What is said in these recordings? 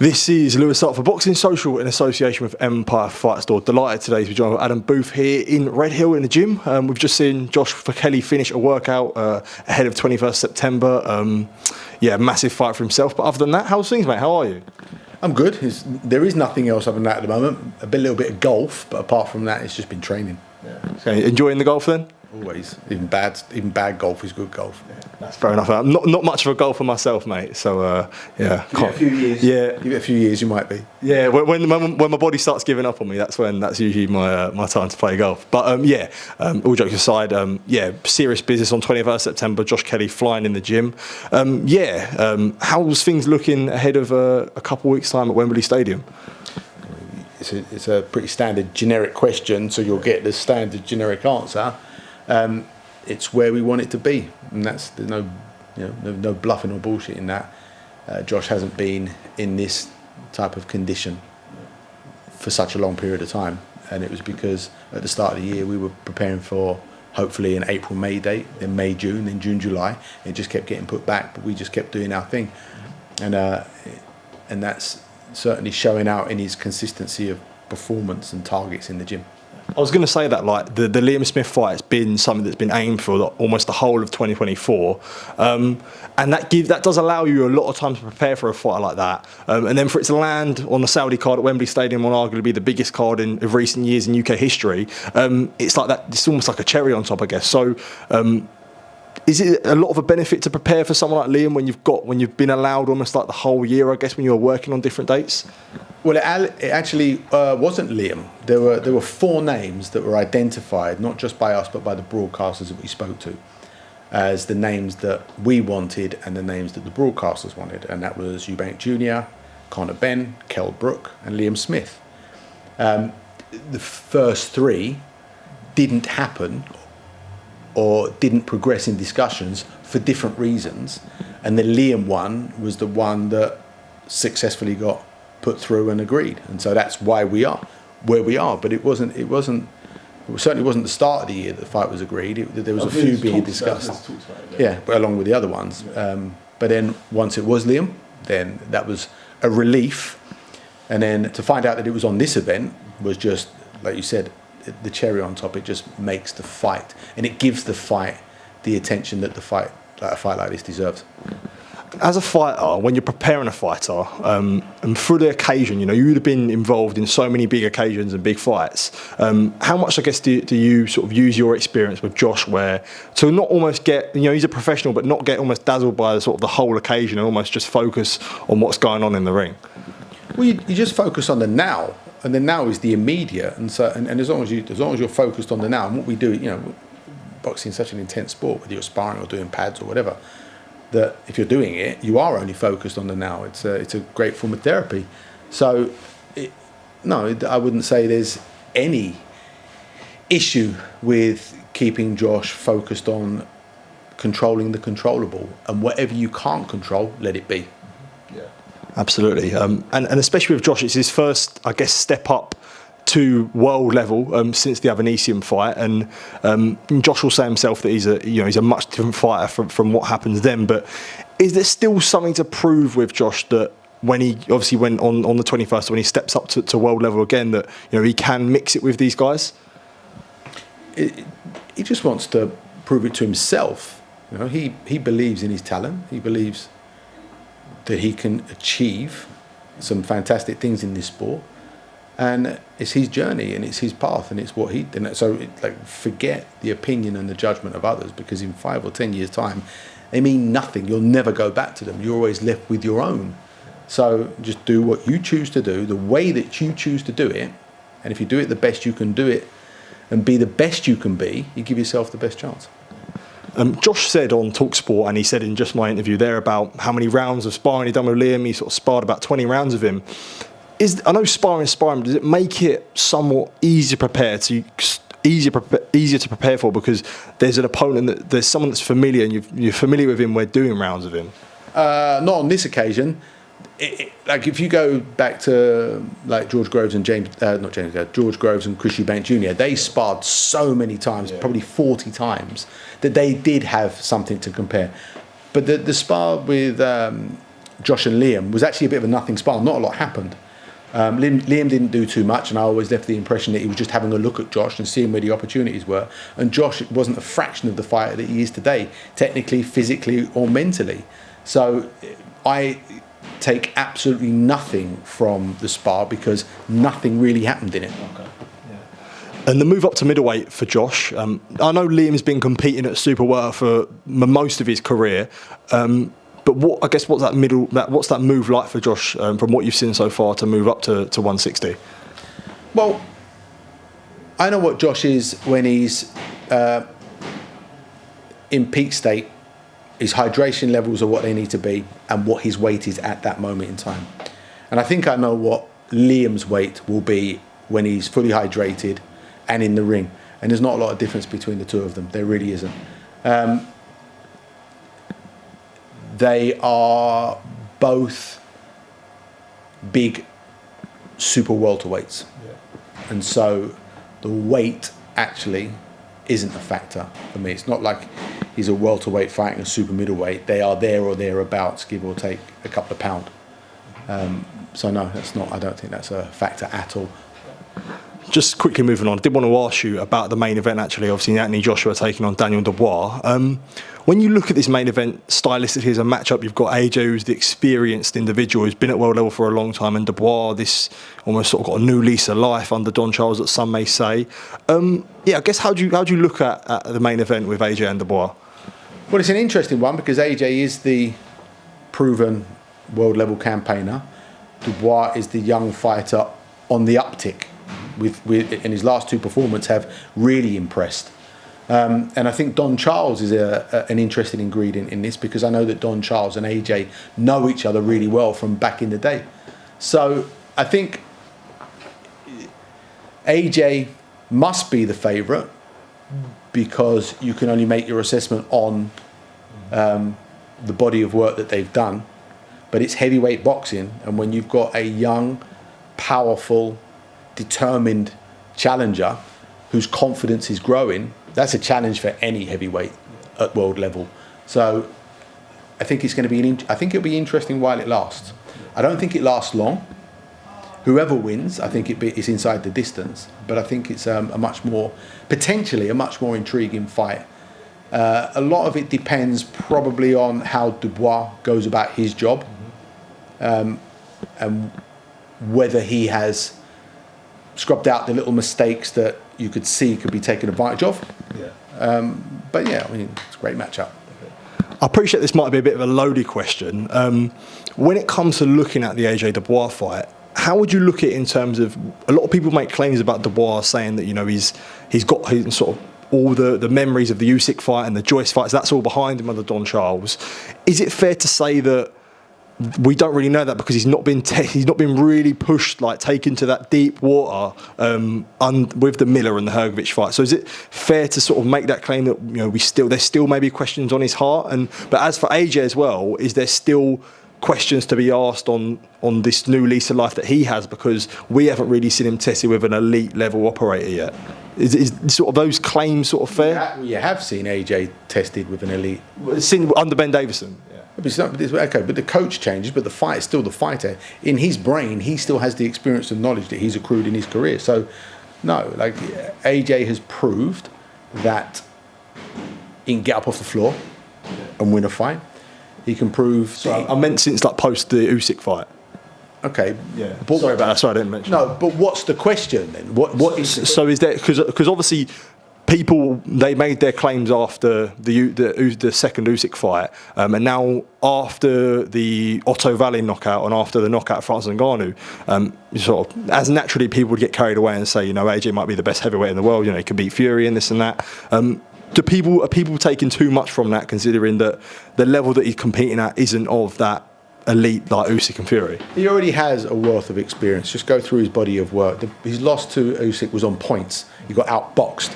This is Lewis Hart for Boxing Social in association with Empire Fight Store. Delighted today to be joined by Adam Booth here in Red Hill in the gym. We've just seen Josh Kelly finish a workout ahead of 21st September. Massive fight for himself. But other than that, how's things, mate? How are you? I'm good. There is nothing else other than that at the moment. A little bit of golf, but apart from that, it's just been training. Yeah. Okay, enjoying the golf then? Always. Even bad golf is good golf. Yeah, that's fair enough. I'm not much of a golfer myself, mate. So Give it a few years. Yeah. Give it a few years, you might be. Yeah. When my body starts giving up on me, that's usually my time to play golf. But all jokes aside, serious business on 21st September. Josh Kelly flying in the gym. How's things looking ahead of a couple of weeks' time at Wembley Stadium? It's a pretty standard generic question, so you'll get the standard generic answer. It's where we want it to be, and there's no bluffing or bullshit in that. Josh hasn't been in this type of condition for such a long period of time, and it was because at the start of the year we were preparing for hopefully an April-May date, then May-June, then June-July. It just kept getting put back, but we just kept doing our thing, and that's certainly showing out in his consistency of performance and targets in the gym. I was going to say that the Liam Smith fight has been something that's been aimed for almost the whole of 2024, and that does allow you a lot of time to prepare for a fight like that, and then for it to land on the Saudi card at Wembley Stadium, on arguably the biggest card of recent years in UK history, it's like that. It's almost like a cherry on top, I guess. So. Is it a lot of a benefit to prepare for someone like Liam when you've been allowed almost like the whole year, I guess, when you were working on different dates? Well, it actually wasn't Liam. There were 4 names that were identified, not just by us, but by the broadcasters that we spoke to, as the names that we wanted and the names that the broadcasters wanted. And that was Eubank Jr., Conor Benn, Kell Brook, and Liam Smith. The first 3 didn't happen or didn't progress in discussions for different reasons. And the Liam one was the one that successfully got put through and agreed, and so that's why we are where we are. But it certainly wasn't the start of the year that the fight was agreed. There was a few being discussed, but along with the other ones. But then once it was Liam, then that was a relief, and then to find out that it was on this event was just, like you said, the cherry on top. It just makes the fight, and it gives the fight the attention that a fight like this deserves. As a fighter, when you're preparing a fighter, and through the occasion, you'd have been involved in so many big occasions and big fights. How much, I guess, do you sort of use your experience with Josh, where to not almost get, he's a professional, but not get almost dazzled by the whole occasion and almost just focus on what's going on in the ring? Well, you just focus on the now, and the now is the immediate, and so and as long as you're focused on the now, and what we do, boxing is such an intense sport, whether you're sparring or doing pads or whatever, that if you're doing it, you are only focused on the now. It's a great form of therapy. So, I wouldn't say there's any issue with keeping Josh focused on controlling the controllable, and whatever you can't control, let it be. Yeah, absolutely. And especially with Josh, it's his first, I guess, step up to world level since the Avanesium fight, and Josh will say himself that he's a much different fighter from what happens then. But is there still something to prove with Josh that when he obviously went on the 21st, when he steps up to world level again, that he can mix it with these guys? He just wants to prove it to himself. He believes in his talent. He believes that he can achieve some fantastic things in this sport. And it's his journey, and it's his path, and it's what he did. So, forget the opinion and the judgment of others, because in 5 or 10 years' time, they mean nothing. You'll never go back to them. You're always left with your own. So, just do what you choose to do, the way that you choose to do it. And if you do it the best you can do it, and be the best you can be, you give yourself the best chance. Josh said on TalkSport, and he said in just my interview there, about how many rounds of sparring he'd done with Liam. He sort of sparred about 20 rounds of him. I know sparring, does it make it somewhat easier to prepare for, because there's an opponent, there's someone that's familiar, and you're familiar with him, we're doing rounds of him? Not on this occasion. If you go back to George Groves and George Groves and Chris Eubank Jr., they sparred so many times, probably 40 times, that they did have something to compare. But the spar with Josh and Liam was actually a bit of a nothing spar. Not a lot happened. Liam didn't do too much, and I always left the impression that he was just having a look at Josh and seeing where the opportunities were. And Josh wasn't a fraction of the fighter that he is today, technically, physically, or mentally. So I take absolutely nothing from the spar because nothing really happened in it. Okay. And the move up to middleweight for Josh, I know Liam's been competing at super welter for most of his career. But what's that move like for Josh from what you've seen so far to move up to 160? Well, I know what Josh is when he's in peak state. His hydration levels are what they need to be and what his weight is at that moment in time. And I think I know what Liam's weight will be when he's fully hydrated and in the ring. And there's not a lot of difference between the two of them. There really isn't. They are both big super welterweights. Yeah. And so the weight actually isn't a factor for me. It's not like he's a welterweight fighting a super middleweight. They are there or thereabouts, give or take a couple of pounds. So no, that's not. I don't think that's a factor at all. Just quickly moving on, I did want to ask you about the main event actually. Obviously, Anthony Joshua taking on Daniel Dubois. When you look at this main event stylistically as a matchup, you've got AJ, who's the experienced individual, who's been at world level for a long time, and Dubois, this almost sort of got a new lease of life under Don Charles, that some may say. I guess how do you look at the main event with AJ and Dubois? Well, it's an interesting one because AJ is the proven world level campaigner. Dubois is the young fighter on the uptick. In his last two performances have really impressed. And I think Don Charles is an interesting ingredient in this because I know that Don Charles and AJ know each other really well from back in the day. So I think AJ must be the favourite because you can only make your assessment on the body of work that they've done. But it's heavyweight boxing, and when you've got a young, powerful, determined challenger whose confidence is growing, that's a challenge for any heavyweight at world level. So I think it's going to be I think it'll be interesting while it lasts. I don't think it lasts long. Whoever wins, I think it's inside the distance, but I think it's potentially a much more intriguing fight. A lot of it depends probably on how Dubois goes about his job, and whether he has scrubbed out the little mistakes that you could see could be taken advantage of. Yeah. But yeah, I mean, it's a great matchup. I appreciate this might be a bit of a loaded question. When it comes to looking at the AJ Dubois fight, how would you look at it in terms of, a lot of people make claims about Dubois saying that, he's got his sort of all the memories of the Usyk fight and the Joyce fights, that's all behind him under Don Charles. Is it fair to say that we don't really know that because he's not been really pushed, like taken to that deep water with the Miller and the Hrgovic fight? So is it fair to sort of make that claim that there's still maybe questions on his heart? But as for AJ as well, is there still questions to be asked on this new lease of life that he has, because we haven't really seen him tested with an elite level operator yet? Is sort of those claims sort of fair? You have seen AJ tested with an elite. Seen under Ben Davison. Okay, but the coach changes, but the fight is still the fighter. In his brain, he still has the experience and knowledge that he's accrued in his career. So, no, like AJ has proved that he can get up off the floor and win a fight. He can prove. So I meant since like post the Usyk fight. Okay. Yeah. Sorry about that. Sorry, I didn't mention. No, but what's the question then? What is? So is there, because obviously people, they made their claims after the second Usyk fight, and now after the Otto Valley knockout and after the knockout of Francis Ngannou, sort of as naturally people would get carried away and say, AJ might be the best heavyweight in the world. He could beat Fury and this and that. Are people taking too much from that, considering that the level that he's competing at isn't of that elite like Usyk and Fury? He already has a wealth of experience. Just go through his body of work. His loss to Usyk was on points. He got outboxed.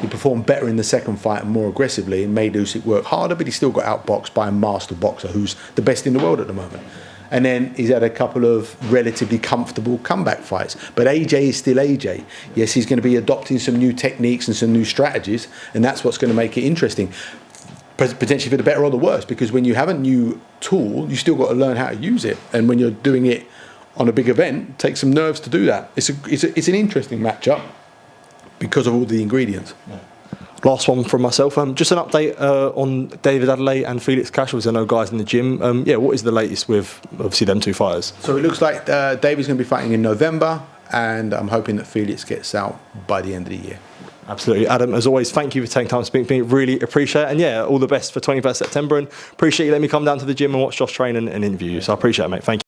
He performed better in the second fight and more aggressively and made Usyk work harder, but he still got outboxed by a master boxer who's the best in the world at the moment. And then he's had a couple of relatively comfortable comeback fights. But AJ is still AJ. Yes, he's going to be adopting some new techniques and some new strategies, and that's what's going to make it interesting. potentially for the better or the worse, because when you have a new tool, you still got to learn how to use it, and when you're doing it on a big event, it takes some nerves to do that. It's an interesting matchup because of all the ingredients. Yeah. Last one from myself. Just an update on David Adelaide and Felix Cashel. I know guys in the gym. What is the latest with obviously them two fighters? So it looks like David's going to be fighting in November, and I'm hoping that Felix gets out by the end of the year. Absolutely. Adam, as always, thank you for taking time to speak to me. Really appreciate it. And yeah, all the best for 21st September. And appreciate you letting me come down to the gym and watch Josh train and interview you. So I appreciate it, mate. Thank you.